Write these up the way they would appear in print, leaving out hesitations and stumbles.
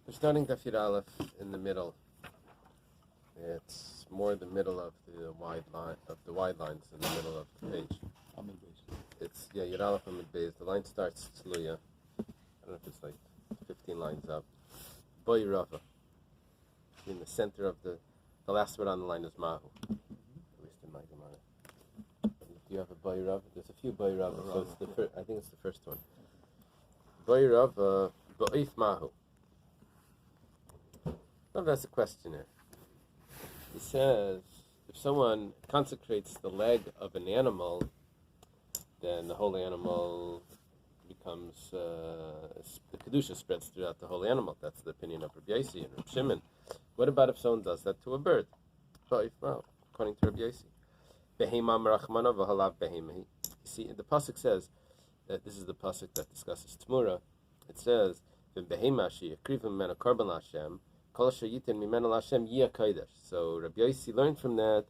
We're starting Daf Yud Aleph in the middle. It's more the middle of the wide lines in the middle of the page. It's Yud Aleph Amid Bais. The line starts Tluya. I don't know if it's like 15 lines up. Boy Rava. In the center of the last word on the line is Mahu. At least in my Gemara. Do you have a Boy Rava? There's a few Boy Rava, so it's the I think it's the first one. Boy Rava Ba'if Mahu. No, that's a question here. He says, if someone consecrates the leg of an animal, then the whole animal becomes, the Kedusha spreads throughout the whole animal. That's the opinion of Rabbi and Rabbi Shimon. What about if someone does that to a bird? According to Rabbi Yossi. See, the pasuk says, that this is the pasuk that discusses Temurah. It says, so Rabbi Yossi learned from that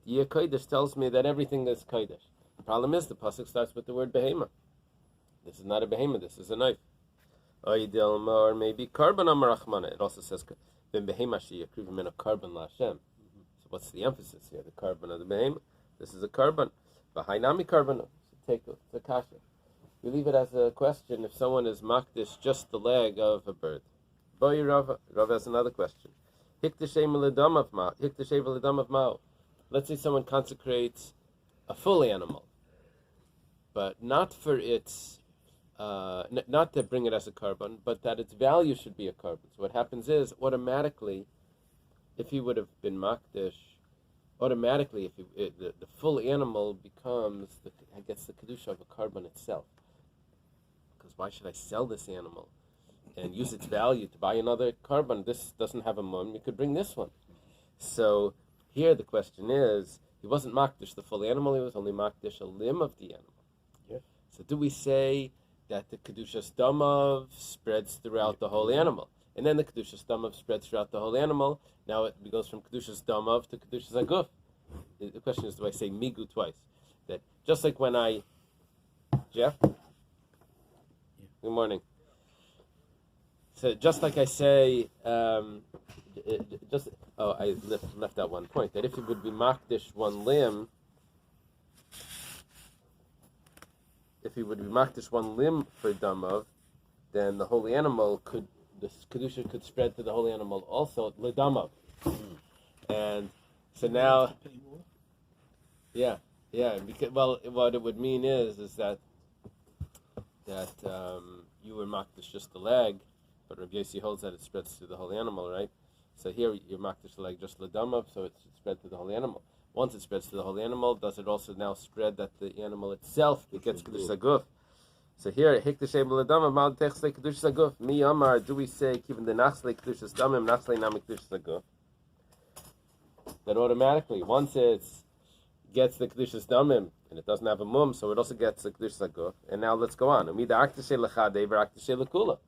Yeh Kodesh tells me that everything is Kodesh. The problem is the pasuk starts with the word behema. This is not a behema, this is a knife. Or maybe karban amarachmana. It also says behema sheyakriv mimena karban laHashem. So what's the emphasis here? The karban of the behema. This is a karban. V'hainami karban. Take the kasha. We leave it as a question if someone is makdish just the leg of a bird. Boy Rav has another question. Let's say someone consecrates a full animal, but not for its, not to bring it as a carbon, but that its value should be a carbon. So what happens is, automatically, if he would have been makdish, automatically, if the full animal gets the kedusha of a carbon itself. Because why should I sell this animal and use its value to buy another carbon? This doesn't have a mum, you could bring this one. So here the question is, he wasn't makdish the full animal, he was only makdish a limb of the animal. Yeah. So do we say that the kedushas damav spreads throughout the whole animal? And then the kedushas damav spreads throughout the whole animal. Now it goes from kedushas damav to kedushas aguf. The question is, do I say migu twice? That just like when Jeff? Yeah. Good morning. So just like I say, I left out one point, that if it would be makdish one limb, for damav, then the whole animal the kedusha could spread to the whole animal also, ledamav. And so now, because, what it would mean is that you were makdish just the leg, but Rabbi Yossi holds that it spreads through the whole animal, right? So here you're makdish the leg just ledamav, so it should spread through the whole animal. Once it spreads to the whole animal, does it also now spread that the animal itself, it gets kedush saguf? So here, hikdashem ledamav mal techsle kedush saguf. Mi amar, do we say given the nachsle kedush damim nachsle nam kedush saguf? That automatically, once it gets the kedush damim and it doesn't have a mum, so it also gets the kedush saguf. And now let's go on. Umida akdashe lechadei v'akdashe lekula.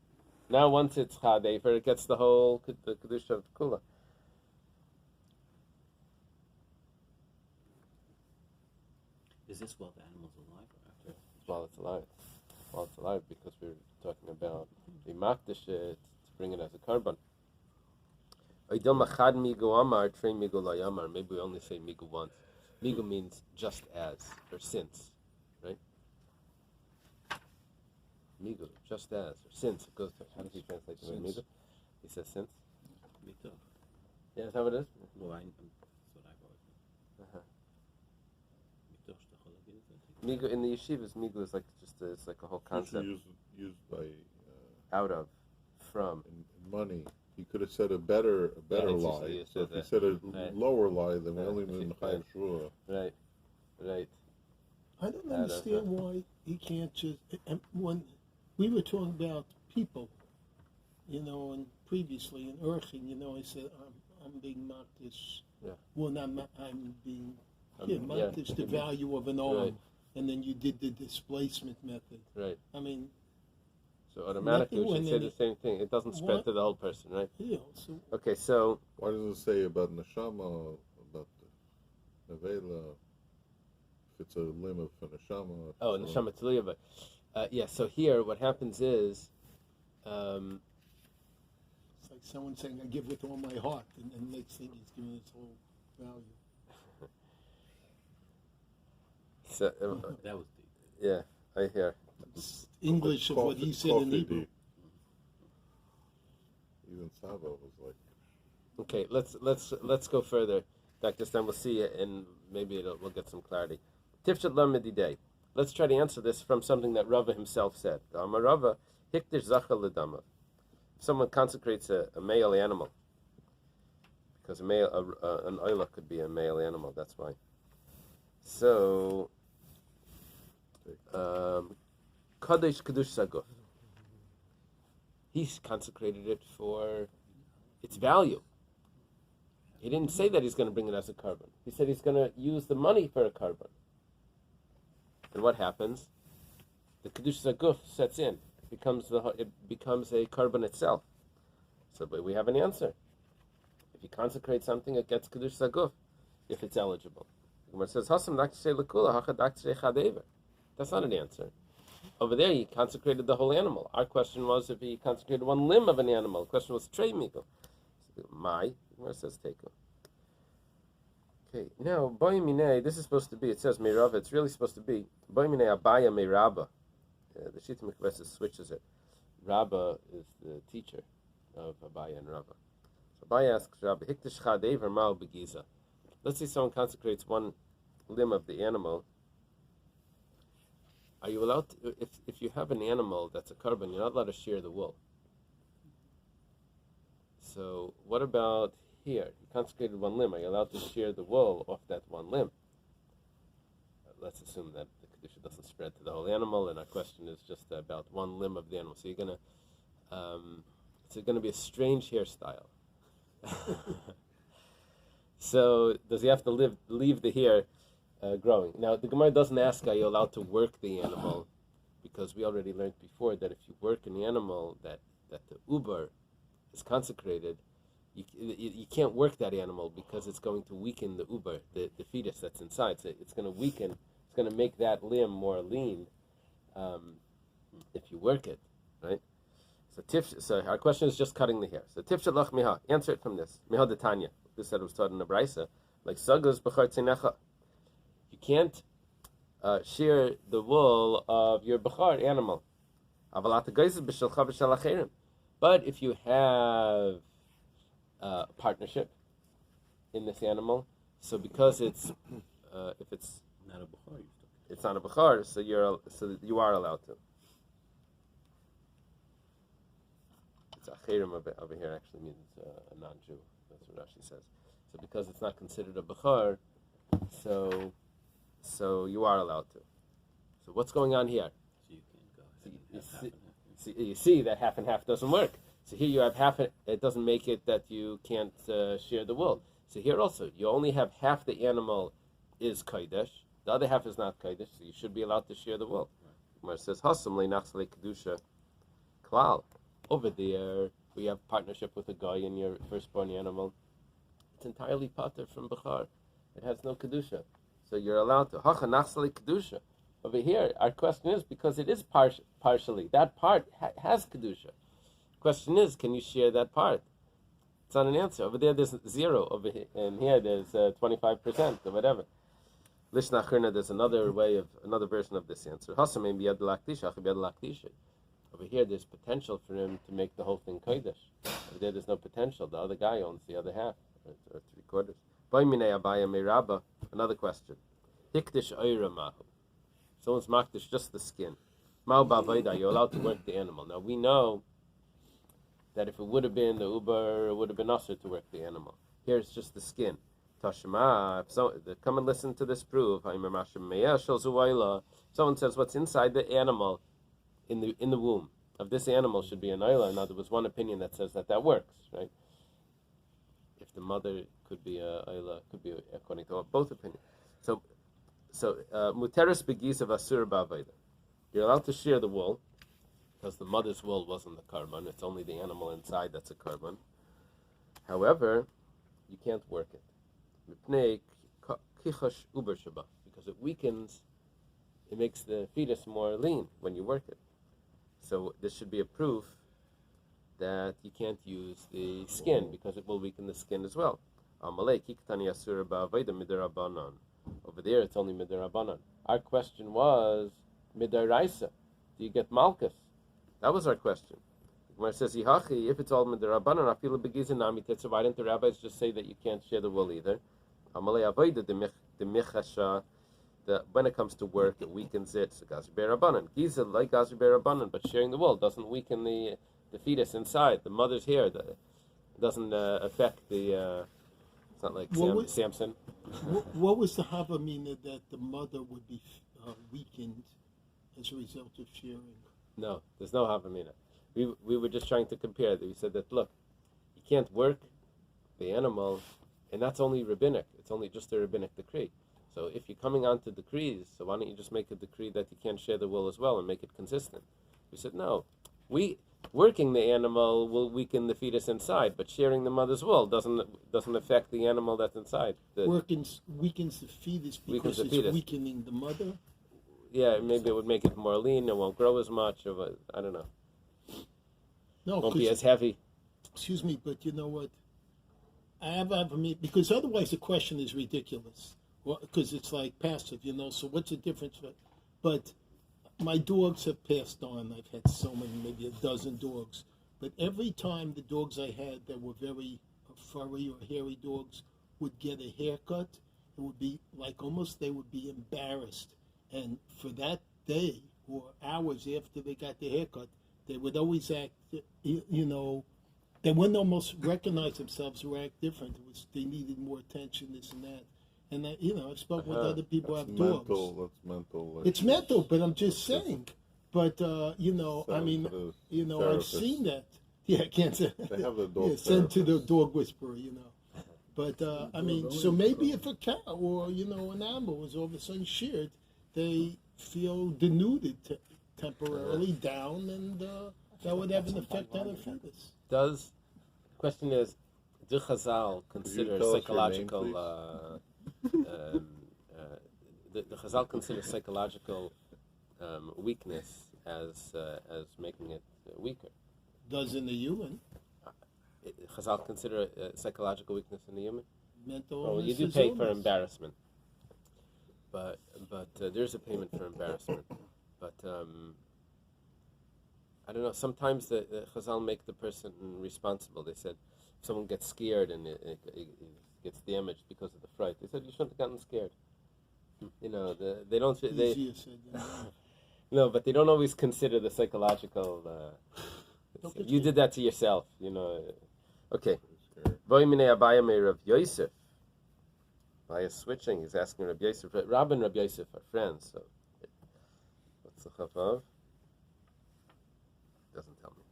Now once it's chadei, it gets the whole the kedush of kula. Is this while the animal's alive or after? While it's alive. While it's alive, because we're talking about the makdish to bring it as a carbon. Maybe we only say migu once. Migu means just as, or since, right? Migu, just as, or since. It goes to, how does he translate the word migu? He says since? Mito. Yeah, is that what it is? Well, that's what I've always known. Migu in the yeshivas, migu is like it's like a whole concept. Used by out of, from, in money. He could have said a better lie. So if he said a lower lie, then we only mean Mechayev Shua. Right. I don't understand why he can't just. When we were talking about people, and previously in Urchin, I said I'm being makdish. Yeah. Well, I'm being makdish the value of an arm. Right. And then you did the displacement method. Right. I mean, so automatically we should say the same thing. It doesn't spread to the whole person, right? Yeah. Okay, so why doesn't it say about neshama, about the nevela, if it's a limb of a neshama? Oh, neshama tluya, but so here what happens is, someone saying, I give with all my heart, and then next thing he's giving his whole value. So, That was deep. yeah, I hear. It's English of what he said in Coffee Hebrew. deep. Even Saba was like, Okay, let's go further, Dr. Stan. We'll see it, and maybe we'll get some clarity. Tifshat Lamedi Day. Let's try to answer this from something that Rava himself said. Amar Rava, Hikdish Zachal Ledama. If someone consecrates a male animal, because an Eily could be a male animal, that's why. So, Kadosh Kedush Saguf. He's consecrated it for its value. He didn't say that he's going to bring it as a carbon. He said he's going to use the money for a carbon. And what happens? The Kedush Zaguf sets in. It becomes a carbon itself. So but we have an answer. If you consecrate something, it gets Kedush Zaguf, if it's eligible. The Gemara says, that's not an answer. Over there, he consecrated the whole animal. Our question was if he consecrated one limb of an animal. The question was trey miko. My, where says teiko. Okay, now boimine. This is supposed to be. It says meirava. It's really supposed to be boimine abaya meiraba. The Shita Mikveses switches it. Rabba is the teacher of Abaya and Rabba. So Abaya asks Rabba, Hiktish chadev or ma'al begiza. Let's say someone consecrates one limb of the animal. Are you allowed to, if you have an animal that's a carbon, you're not allowed to shear the wool. So what about here? You consecrated one limb. Are you allowed to shear the wool off that one limb? Let's assume that the Kedusha doesn't spread to the whole animal, and our question is just about one limb of the animal. So you're going to, it's going to be a strange hairstyle. So does he have to leave the hair growing? Now, the Gemara doesn't ask, are you allowed to work the animal? Because we already learned before that if you work an animal that the uber is consecrated, you can't work that animal because it's going to weaken the uber, the fetus that's inside. So it's going to weaken, it's going to make that limb more lean if you work it, right? So our question is just cutting the hair. So tifshat lach miha, answer it from this. Miha de Tanya. This said it was taught in the Braisa. Like sagas b'char tzinecha. You can't shear the wool of your b'char animal. Avalat ha'geizes b'shelcha b'shel acherim. But if you have a partnership in this animal, so because it's if it's Not a Bukhari. it's not a b'char, so you are allowed to. It's acherim over here actually means a non-Jew. That's what Rashi says. So because it's not considered a b'char, so you are allowed to. So what's going on here? So you can't go ahead and have half and half. You see that half and half doesn't work. So here you have half. It doesn't make it that you can't shear the wool. So here also, you only have half the animal is kodesh. The other half is not kodesh, so you should be allowed to shear the wool. Where it says hasam le'nachsle kedusha klal. Over there, we have partnership with a guy in your firstborn animal. It's entirely pater from b'char. It has no kedusha, so you're allowed to hacha nachsle kedusha. Over here, our question is because it is partially that part has kedusha. Question is, can you share that part? It's not an answer. Over there, there's 0. Over here, and here there's 25% or whatever. Lishna Churna, there's another version of this answer. Hasamim biyad laktisha, biyad laktisha. Over here, there's potential for him to make the whole thing kodesh. Over there, there's no potential. The other guy owns the other half, or 3/4. Boimine abaya meiraba. Another question. Hikdish oira mahu. Someone's makdish just the skin. Ma'u ba'avoda, you're allowed to work the animal. Now we know that if it would have been the uber, it would have been usher to work the animal. Here it's just the skin. Tashma, come and listen to this proof. Someone says what's inside the animal in the womb of this animal should be an Eily. Now there was one opinion that says that works, right? If the mother could be a Eily, could be according to both opinions. So muteris begiz of asur ba'avoda. You're allowed to shear the wool, because the mother's wool wasn't the carbon, it's only the animal inside that's a carbon. However, you can't work it. Because it weakens, it makes the fetus more lean when you work it. So this should be a proof that you can't use the skin because it will weaken the skin as well. Over there, it's only midirabanan. Our question was midiraisa. Do you get malchus? That was our question. When it says Yihachi, if it's all midirabanan, I feel a begizin tetzer. Why didn't the rabbis just say that you can't share the wool either? When it comes to work, it weakens it. So gazer be'rabanan. Giza like gazer be'rabanan, but sharing the wool doesn't weaken the fetus inside. The mother's hair doesn't affect the. It's not like Samson. What was the havamina that the mother would be weakened as a result of sharing? No, there's no havamina. We were just trying to compare. We said that, look, you can't work the animal, and that's only rabbinic. It's only just a rabbinic decree. So if you're coming on to decrees, so why don't you just make a decree that you can't share the wool as well and make it consistent? We said, no, working the animal will weaken the fetus inside, but sharing the mother's wool doesn't affect the animal that's inside. Weakens the fetus because it's weakening the mother? Yeah, maybe it would make it more lean, it won't grow as much, or I don't know. No, won't be as heavy. Excuse me, but you know what? I have because otherwise the question is ridiculous. Well, because it's like passive, so what's the difference? But my dogs have passed on. I've had so many, maybe a dozen dogs. But every time the dogs I had that were very furry or hairy dogs would get a haircut, it would be like almost they would be embarrassed. And for that day or hours after they got the haircut, they would always act, they wouldn't almost recognize themselves or act different. They needed more attention, this and that. And I've spoken with other people who have dogs. That's mental. It's mental, but I'm just saying. But I've seen that. Yeah, I can't say. They have a dog. Send to the dog whisperer, But so maybe if a cow or an animal is all of a sudden sheared, they feel denuded temporarily down, and that would have an effect on the fetus. Question is, do Chazal consider psychological? The Chazal considers psychological weakness as making it weaker. Does in the human? Chazal consider psychological weakness in the human? Mental. Well, you do pay for embarrassment, but there's a payment for embarrassment. But I don't know. Sometimes the Chazal make the person responsible. They said if someone gets scared and it gets damaged because of the fright, they said you shouldn't have gotten scared. They don't. No, but they don't always consider the psychological. You did that to yourself, Okay. Voimine Abaya me Rav Yosef. By switching, he's asking Rav Yosef. Rabbi and Rav Yosef are friends, so what's the chavav? Doesn't tell me.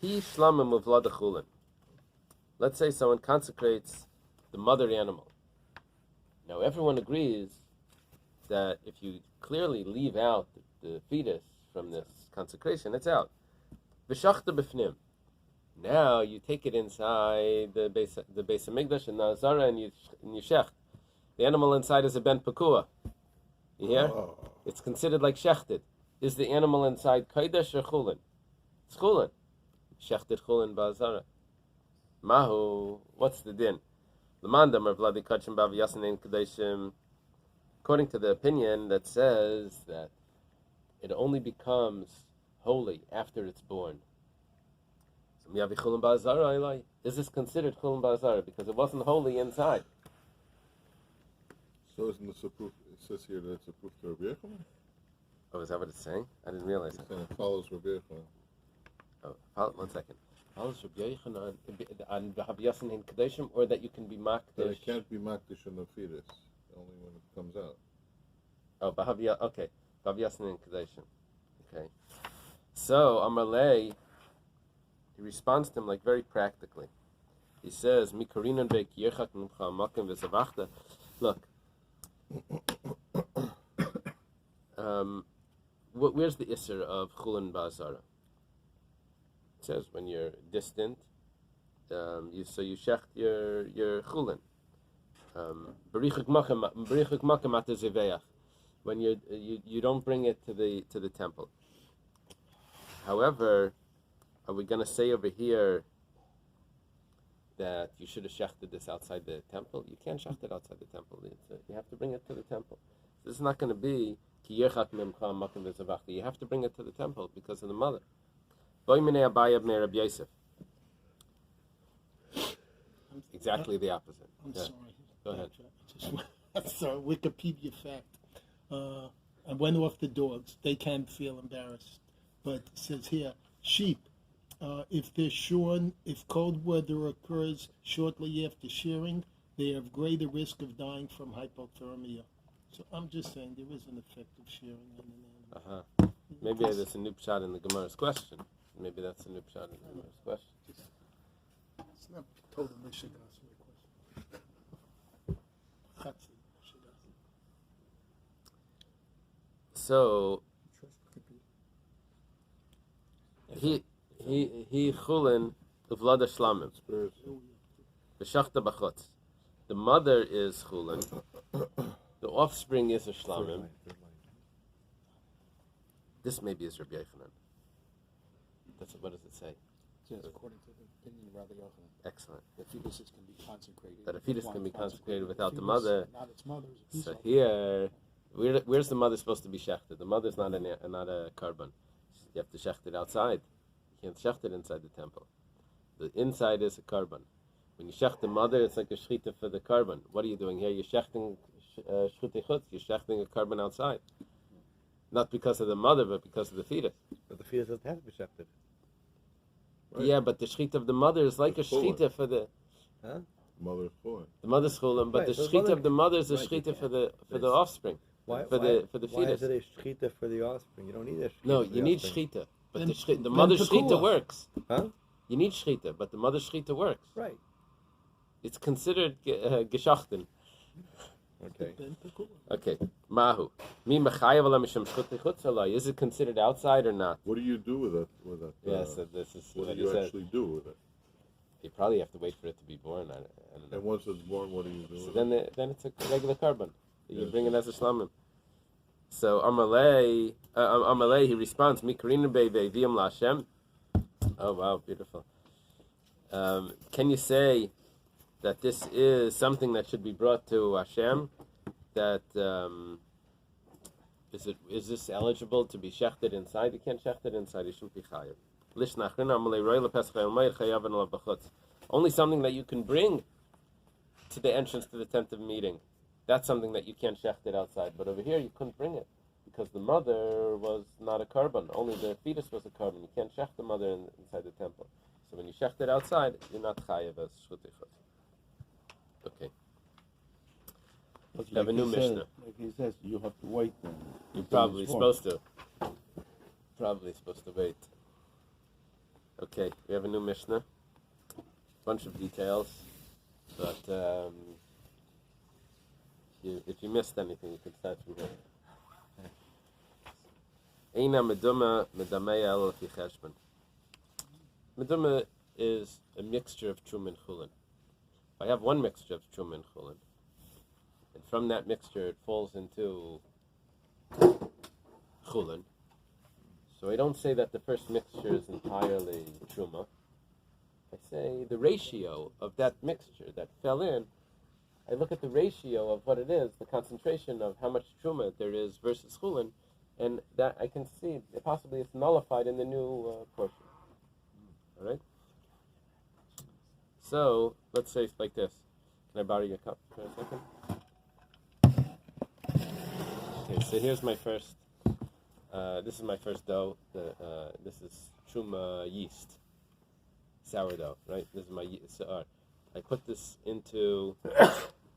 He shlamim of ladachulin. Let's say someone consecrates the mother animal. Now everyone agrees that if you clearly leave out the fetus from this consecration, it's out. V'shachta b'fnim. Now you take it inside the Bais Hamikdash and the Azara and you shecht. The animal inside is a ben pakua. You hear? Oh. It's considered like shechted. Is the animal inside kodesh or chulin? It's chulin. Shechted chulin ba'azara. Mahu. What's the din? According to the opinion that says that it only becomes holy after it's born. Is this considered chulin ba'azara because it wasn't holy inside? So isn't this a proof? It says here that it's a proof to Rabbi Yochanan? Oh, is that what it's saying? I didn't realize that. It follows Rabbi Yochanan. Oh, 1 second. Follows Rabbi Yochanan on Rabbi Yosef in Kedoshim, or that you can be makdish? That it can't be makdish in the fetus, only when it comes out. Oh, okay. Rabbi Yosef in Kedoshim. Okay. So, Amalei, he responds to him like very practically. He says, Mikarinan beik yechak nimcha makim v'zavachta. Look, where's the isser of chulin ba'azara? It says when you're distant, you shecht your chulin. Berichuk makim at the zeveach. When you don't bring it to the temple. However, are we going to say over here that you should have shechted this outside the temple? You can't shecht it outside the temple. You have to bring it to the temple. This is not going to be ki yirchak mimcha makom v'zavachta. You have to bring it to the temple because of the mother. Boy minei Abaye b'nei Rabbi Yosef. Exactly the opposite. I'm Yeah. sorry. Go ahead. I'm sorry. Wikipedia fact. I went off the dogs. They can feel embarrassed. But it says here, sheep, if they're shorn, if cold weather occurs shortly after shearing, they have greater risk of dying from hypothermia. So I'm just saying there is an effect of shearing on an animal. Maybe there's a new pshat in the Gemara's question. Maybe that's a new pshat in the Gemara's question. It's not total Michigan question. So he chulin uvlada shlamim v'shachta b'chutz. The mother is chulin. The offspring is a shlamim. This maybe is Rabbi Yochanan. What does it say? It says, according to the opinion of Rabbi Yochanan, Excellent. the fetuses can be consecrated. That a fetus can be consecrated without the fetus, mother. Not its mother. So here, where's the mother supposed to be shechted? The mother's not a carbon. You have to shecht it outside. You can't shecht it inside the temple. The inside is a carbon. When you shecht the mother, it's like a shechita for the carbon. What are you doing here? You're shechting shchutei chutz. You're shechting a carbon outside. Not because of the mother, but because of the fetus. But the fetus doesn't have to be shechted. Right. Yeah, but the shechita of the mother is like a shechita for the... Huh? Mother's chulin. The mother's chulim, but Right, the so shechita of the mother is a right, shechita you for the Yes. offspring. Why, For why, the why fetus. is it a shechita for the offspring? You don't need a shechita No, for the you need offspring. shechita, but Then- the then mother's pekula. shechita works. Huh? You need shechita, but the mother's shechita works. Right. It's considered geschachten. Okay. Okay, mahu. Mi mechayev ala misham shchutei chutz alai. Is it considered outside or not? What do you do with it? With it? Yes, this is What what do he you said. actually do with it? You probably have to wait for it to be born. I don't know. And once it's born, what do you do? So with then, it? then it's a regular carbon. You Yes. bring it as a shlamim. So Amalei, he responds, Mikarina bebe viam laShem. Oh wow, beautiful. Can you say that this is something that should be brought to Hashem? That is this eligible to be shechted inside? You can't shecht it inside. You shouldn't be chayav. Only something that you can bring to the entrance to the tent of meeting. That's something that you can't shecht it outside. But over here, you couldn't bring it because the mother was not a carbon. Only the fetus was a carbon. You can't shecht the mother inside the temple. So when you shecht it outside, you're not chayav as shchutei chutz. Okay. But Have a new he Mishnah. Says, like he says, you have to wait then. You're probably supposed to. Probably supposed to wait. Okay, we have a new Mishnah. Bunch of details. But if you missed anything, you can start from here. Eina meduma medameya el fi cheshbon. Meduma is a mixture of truma and chulin. If I have one mixture of truma and chulin, and from that mixture it falls into chulin, so I don't say that the first mixture is entirely truma. I say the ratio of that mixture that fell in, I look at the ratio of what it is, the concentration of how much truma there is versus chulin, and that I can see possibly it's nullified in the new portion. All right? So, let's say it's like this. Can I borrow your cup for a second? Okay, so here's my first, this is my first dough. This is truma yeast. Sourdough, right? This is my yeast. I put this into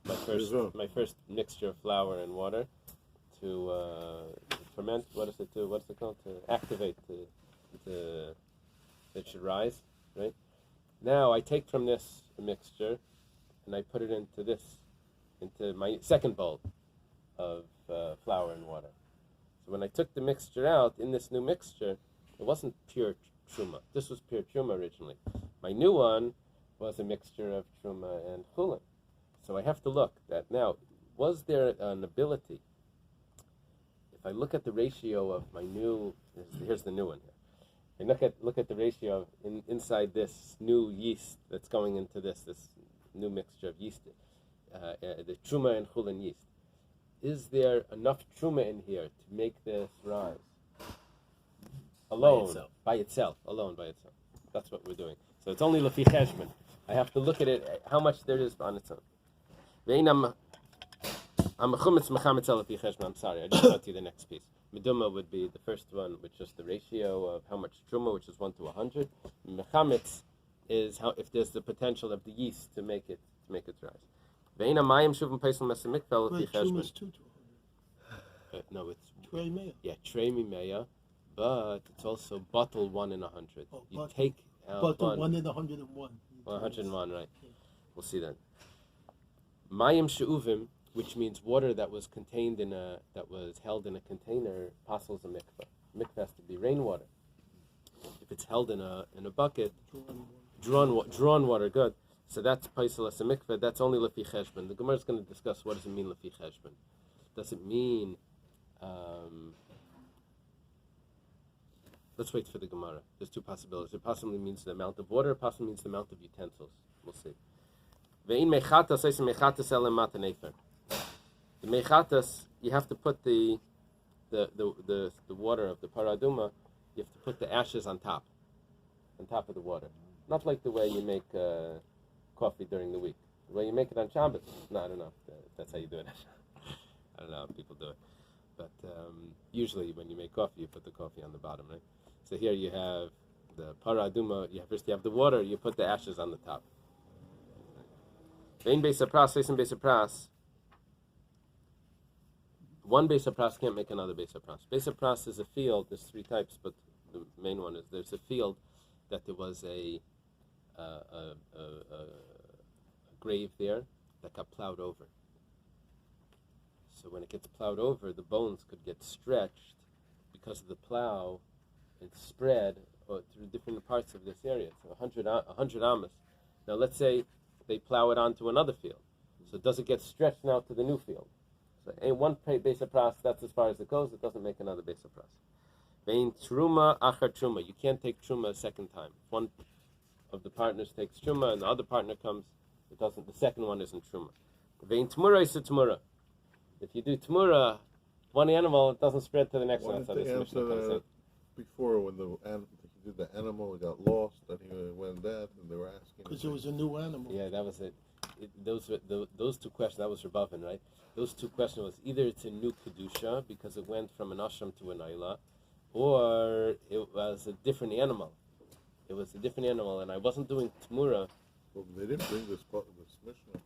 my first mixture of flour and water to ferment. What's it called? To activate. It should rise, right? Now I take from this mixture and I put it into my second bowl of flour and water. So when I took the mixture out in this new mixture, it wasn't pure truma. This was pure truma originally. My new one was a mixture of truma and chulin. So I have to look that now, was there an ability, if I look at the ratio of my new, here's the new one here, And look at the ratio inside this new yeast that's going into this new mixture of yeast, the truma and chulin yeast. Is there enough truma in here to make this rise? Alone, by itself. That's what we're doing. So it's only lefi cheshbon. I have to look at it, how much there is on its own. I'm sorry, I just got to the next piece. Meduma would be the first one, which is the ratio of how much truma, which is 1 to 100. Mechametz is how if there's the potential of the yeast to make it rise. Wait, truma's 2 to 100. No, it's Trey Mayo. yeah, trei mimeya, but it's also bottle 1 in 100. Oh, You bottle. take out But 1 in 101. 101, right? Yeah. We'll see that. Mayim she'uvim, which means water that was held in a container, passes a mikveh. Mikveh has to be rainwater. If it's held in a bucket, drawn water, good. So that's paisel as a mikveh. That's only lefi cheshbon. The Gemara is going to discuss what does it mean lefi cheshbon. Does it mean? Let's wait for the Gemara. There's two possibilities. It possibly means the amount of water. It possibly means the amount of utensils. We'll see. Ve'in mechatas eis mechatas elem matan efer. The mechatas, you have to put the water of the paraduma. You have to put the ashes on top of the water. Not like the way you make coffee during the week. The way you make it on Shabbos. No, I don't know if that's how you do it. I don't know how people do it. But usually when you make coffee, you put the coffee on the bottom, right? So here you have the paraduma. First you have the water. You put the ashes on the top. Vein Bais Pras, Bais Pras. One Bais Pras can't make another Bais Pras. Bais Pras is a field. There's 3 types, but the main one is there's a field that there was a grave there that got plowed over. So when it gets plowed over, the bones could get stretched because of the plow and spread through different parts of this area. So 100 amas. Now let's say they plow it onto another field. So does it get stretched now to the new field? So in one Bais Pras, that's as far as it goes. It doesn't make another Bais Pras. Vein truma achar truma. You can't take truma a second time. If one of the partners takes truma and the other partner comes, it doesn't. The second one isn't truma. Vein Temurah is a Temurah. If you do Temurah, one animal, it doesn't spread to the next one. Why didn't they answer that before when he did the animal, it got lost, and he went dead, and they were asking? Because it was a new animal. Yeah, that was it. Those 2 questions, that was Rabbi, right? Those 2 questions was either it's a new Kedusha, because it went from an Ashram to an Eily, or it was a different animal. It was a different animal, and I wasn't doing Temurah. Well, they didn't bring this Mishnah.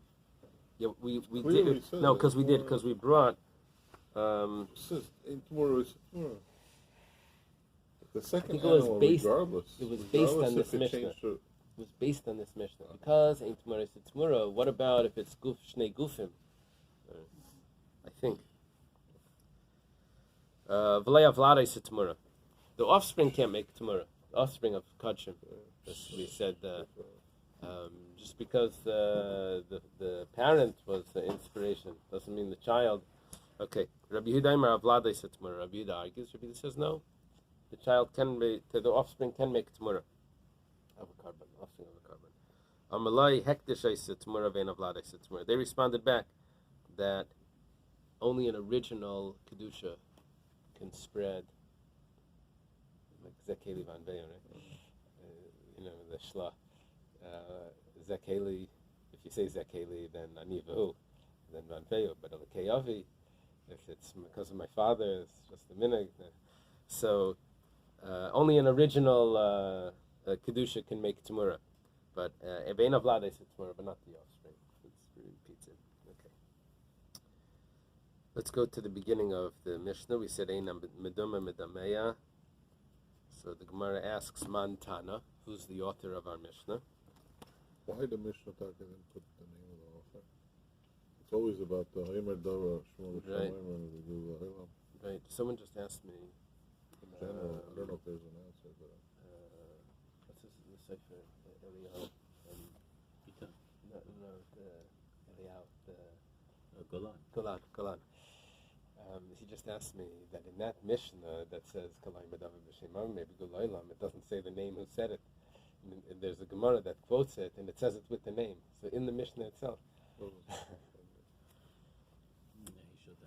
Yeah, we Clearly did. said No, that. because we did, because we brought... It says in Temurah is Temurah. The second think it was animal, based- regardless. it was based on regardless this if it Mishnah. changed to- It was based on this Mishnah. Because Ein Temurah is Temurah, what about if it's Shnei Gufim? I think. V'lei Avlada is Temurah. The offspring can't make Temurah. The offspring of Kodshim. As we said, just because the parent was the inspiration doesn't mean the child. Okay, Rabbi Yehuda Amar Avlada is Temurah. Rabbi Yehuda argues. Rabbi Yehuda says no. The child can make, the offspring can make Temurah of a carbon, offspring of a carbon. Amalai hektish is Temurah vein Avlada is Temurah. They responded back that only an original kedusha can spread, like Zek Eily van Veyo, right? The shla. Zek Eily, if you say Zek Eily, then Anivu, then van Veyo. But Alakayavi, if it's because of my father, it's just a minute. So only an original kedusha can make Temurah. But vein Avlada is Temurah, but not the offspring. It repeats it. Okay. Let's go to the beginning of the Mishnah. We said Eina Meduma Medameya. So the Gemara asks Mantana, who's the author of our Mishnah. Why the Mishnah Taka didn't put the name of the author? It's always about the Haimer Dara Shmuel Right. Shmuel. Right. Someone just asked me. In general, I don't know if there's an answer, but What's the Sefer? Eliyahu. Pita. No, Eliyahu. Golan. Golan. he just asked me that in that Mishnah that says Kalai Medavar B'Shemam, maybe Gulaylam, it doesn't say the name who said it. And there's a Gemara that quotes it, and it says it with the name. So in the Mishnah itself.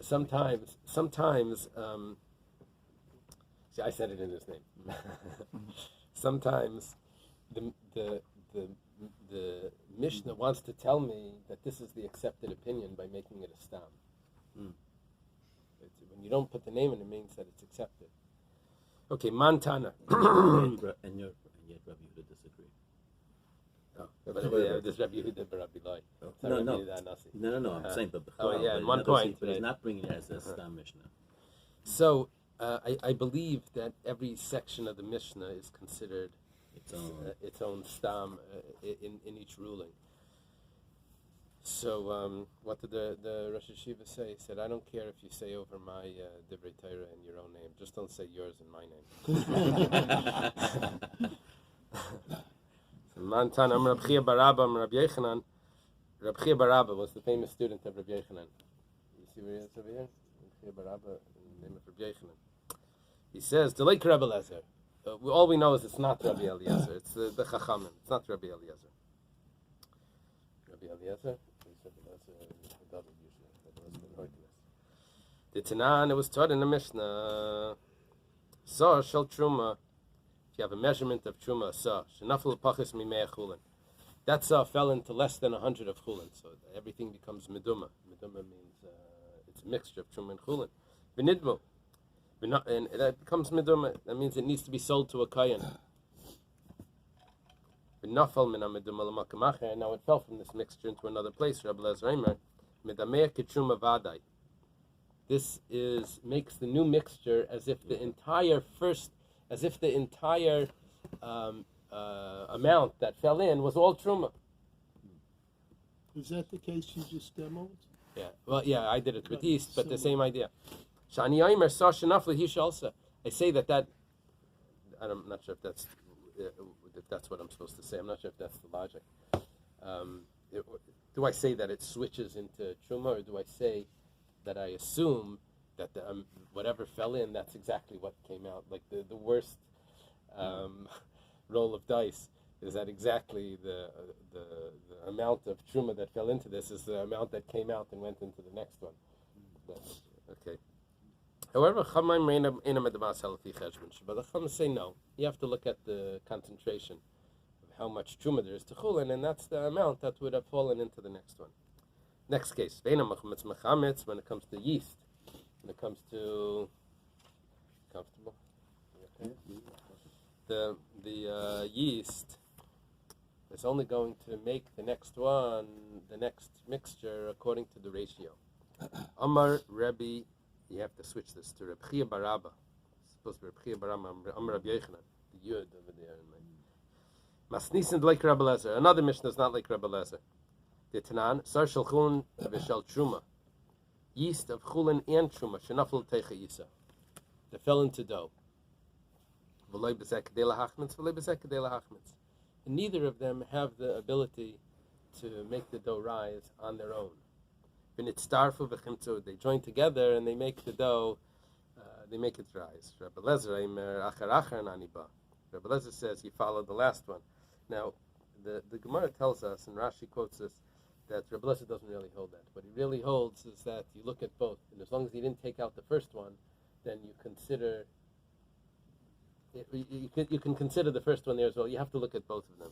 Sometimes, see, I said it in his name. Sometimes the Mishnah wants to tell me that this is the accepted opinion by making it a stam. When you don't put the name in, it means that it's accepted. Okay, Montana. and yet Rabbi Yehuda disagreed. There's Rabbi Yehuda but Rabbi Eily. No. I'm saying, but in one point, but he's not bringing it as a stam Mishnah. So I believe that every section of the Mishnah is considered its own stam in each ruling. So what did the Rosh Hashiva say? He said, I don't care if you say over my Divrei Torah in your own name. Just don't say yours in my name. Mantan Am Rab Chia Barabba Am Rab Yechanan. Rab Chia Barabba was the famous student of Rab Yechanan. You see where he is over here? Rab Chia Barabba, in the name of Rab Yechanan. He says, the lake Rabbi Eliezer. All we know is it's not Rabbi Eliezer. It's the Chachamim. It's not Rabbi Eliezer. Rabbi Eliezer? The Tanan, it was taught in the Mishnah. Sar shel Truma. If you have a measurement of Truma, Sar. Shenafel pachis mimei chulin. That Sar fell into less than 100 of chulin. So everything becomes meduma. Meduma means it's a mixture of Truma and chulin. V'nidmu. And that becomes meduma. That means it needs to be sold to a kayan. And now it fell from this mixture into another place. Rabbi Eliezer this makes the new mixture as if the entire amount that fell in was all truma. Is that the case you just demoed? Yeah. Well, yeah, I did it with yeast, but the same idea. I say that I'm not sure if that's what I'm supposed to say. I'm not sure if that's the logic. Do I say that it switches into truma, or do I say that I assume that whatever fell in, that's exactly what came out? Like the worst roll of dice is that exactly the amount of truma that fell into this is the amount that came out and went into the next one. Okay. However, but the Chacham say no. You have to look at the concentration of how much truma there is to chulin, and that's the amount that would have fallen into the next one. Next case, when it comes to yeast, when it comes to comfortable, okay. The yeast is only going to make the next mixture according to the ratio. Amar Rabbi. You have to switch this to Reb Chia Barabba. It's supposed to be Reb Chia Barabba, Amar Rabbi Yechanan. The Yud over there. Masnisin like Rabbi Eliezer. Another Mishnah is not like Rabbi Eliezer. The Tanan, Sar shel Chulin v'shel Truma. Yeast of Chulin and Truma. Shenafel teicha yisa. They fell into dough. V'loi b'zeh kedei lahachmitz, v'loi b'zeh kedei lahachmitz. And neither of them have the ability to make the dough rise on their own. They join together and they make the dough, they make it rise. Rabbi Eliezer says he followed the last one. Now, the Gemara tells us, and Rashi quotes us, that Rabbi Eliezer doesn't really hold that. What he really holds is that you look at both, and as long as he didn't take out the first one, then you consider, you can consider the first one there as well. You have to look at both of them.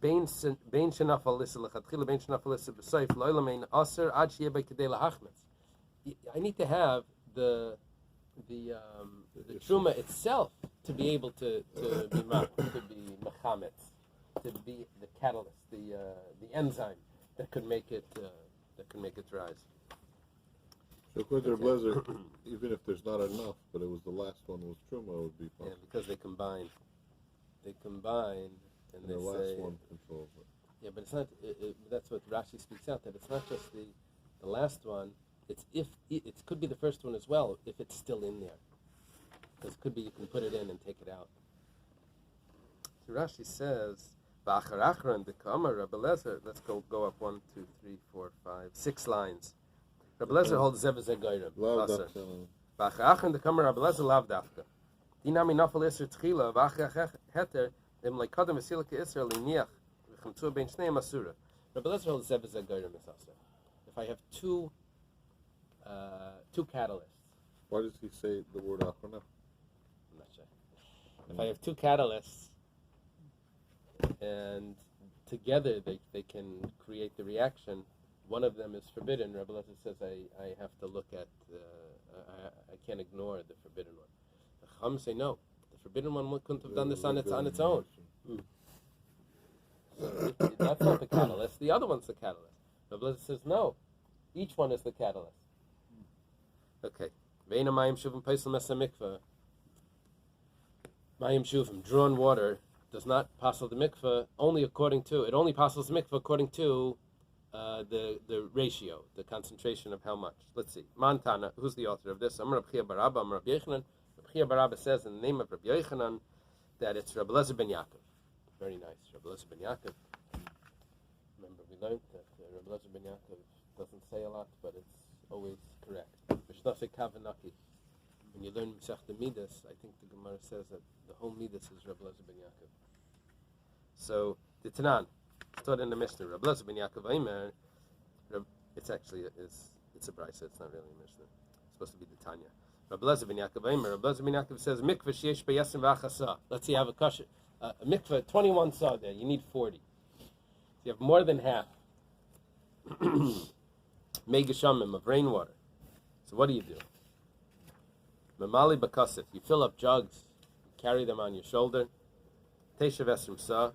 I need to have the truma itself to be able to be mechametz, to be the catalyst, the enzyme that could make it rise. So according to Rabbi Eliezer, even if there's not enough, but it was the last one was truma, it would be fine. Yeah, because they combine. And the last one controls it. Yeah, but it's not. That's what Rashi speaks out. That it's not just the last one. It's if it could be the first one as well if it's still in there. Because it could be you can put it in and take it out. So Rashi says, "V'achar and the Kamar Rabbi Eliezer." Let's go up 1, 2, 3, 4, 5, 6 lines. Rabbi Lezer holds zev zegoyim. Lav Aser. dafka. V'achachin the kamer Rabbi Lezer lav dafka. Dinami nafal iser tchila v'achach heter im leikadam v'silak Israel liniach v'chamtzua ben shnei masura. Rabbi Lezer holds zev zegoyim is aser. If I have two catalysts. Why does he say the word achrona? I'm not sure. If I have two catalysts and together they can create the reaction, one of them is forbidden. Rabbi Lezer says I have to look at, I can't ignore the forbidden one. The Chum say no. The forbidden one couldn't have done this on its own. So that's not the catalyst. The other one's the catalyst. Rabbi Lezer says no. Each one is the catalyst. Okay. Veina mayim shuvim paisel mesa mikveh. Mayim shuvim, drawn water, does not passel the mikveh only it only passels the mikveh according to the ratio, the concentration of how much. Let's see. Montana, who's the author of this? Amar Rabbi Barabba, Amar Rabbi Yochanan. Rabbi Barabba says in the name of Rabbi Yochanan that it's Rabbi Lezer ben Yaakov. Very nice. Rabbi Lezer ben Yaakov. Remember, we learned that Rabbi Lezer ben Yaakov doesn't say a lot, but it's always correct. Mishnase Kavanaki. When you learn Masechta Midas, I think the Gemara says that the whole Midas is Rabbi Lezer ben Yaakov. So the Tanan, taught in the Mishnah, Rabbi Lezer ben Yaakov Aimer. It's actually it's a brisa. It's not really a Mishnah. It's supposed to be the Tanya. Rabbi Lezer ben Yaakov Aimer. Rabbi Lezer ben Yaakov says mikveh sheyesh beyasim v'achasa. Let's say you have a kasher, a mikveh 21 saw there. You need 40. So you have more than half. Megashamim of rainwater. So what do? Mamali bakasif. You fill up jugs, you carry them on your shoulder. Teshav esrim sa.